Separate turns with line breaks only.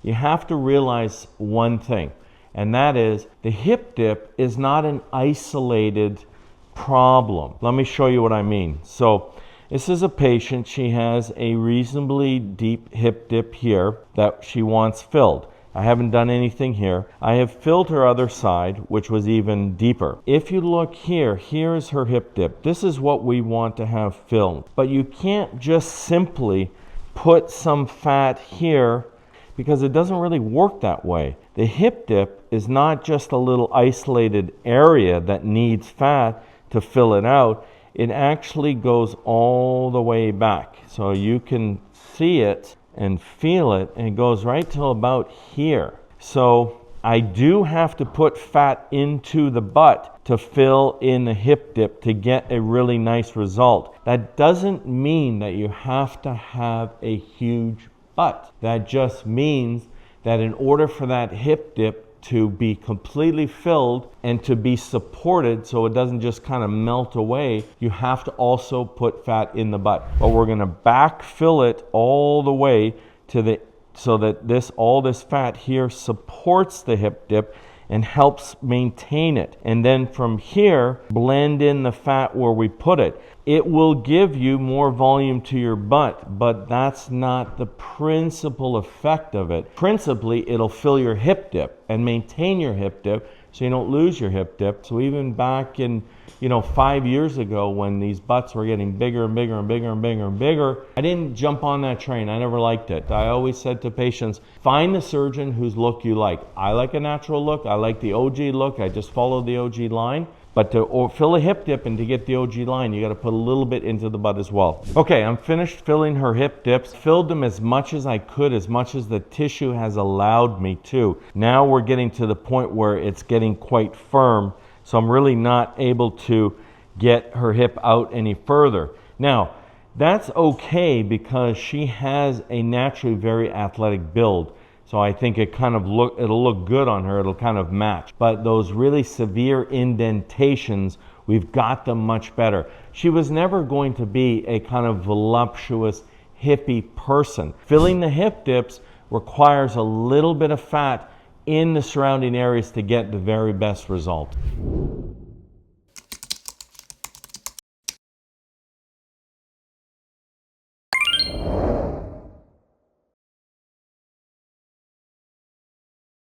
You have to realize one thing, and that is the hip dip is not an isolated problem. Let me show you what I mean. So this is a patient. She has a reasonably deep hip dip here that she wants filled. I haven't done anything here. I have filled her other side, which was even deeper. If you look here, here is her hip dip. This is what we want to have filled. But you can't just simply put some fat here because it doesn't really work that way. The hip dip is not just a little isolated area that needs fat to fill it out. It actually goes all the way back. So you can see it and feel it, and it goes right till about here. So I do have to put fat into the butt to fill in the hip dip to get a really nice result. That doesn't mean that you have to have a huge butt. That just means that in order for that hip dip to be completely filled and to be supported so it doesn't just kind of melt away, you have to also put fat in the butt. But we're going to backfill it all the way to the so that all this fat here supports the hip dip and helps maintain it. And then from here, blend in the fat where we put it. It will give you more volume to your butt, but that's not the principal effect of it. Principally, it'll fill your hip dip and maintain your hip dip so you don't lose your hip dip. So even back in, 5 years ago when these butts were getting bigger and bigger and bigger and bigger and bigger, I didn't jump on that train. I never liked it. I always said to patients, find the surgeon whose look you like. I like a natural look. I like the OG look. I just follow the OG line. But to fill a hip dip and to get the OG line, you got to put a little bit into the butt as well. Okay, I'm finished filling her hip dips. Filled them as much as I could, as much as the tissue has allowed me to. Now we're getting to the point where it's getting quite firm, so I'm really not able to get her hip out any further. Now, that's okay because she has a naturally very athletic build. So I think it'll look good on her, it'll kind of match. But those really severe indentations, we've got them much better. She was never going to be a kind of voluptuous hippie person. Filling the hip dips requires a little bit of fat in the surrounding areas to get the very best result.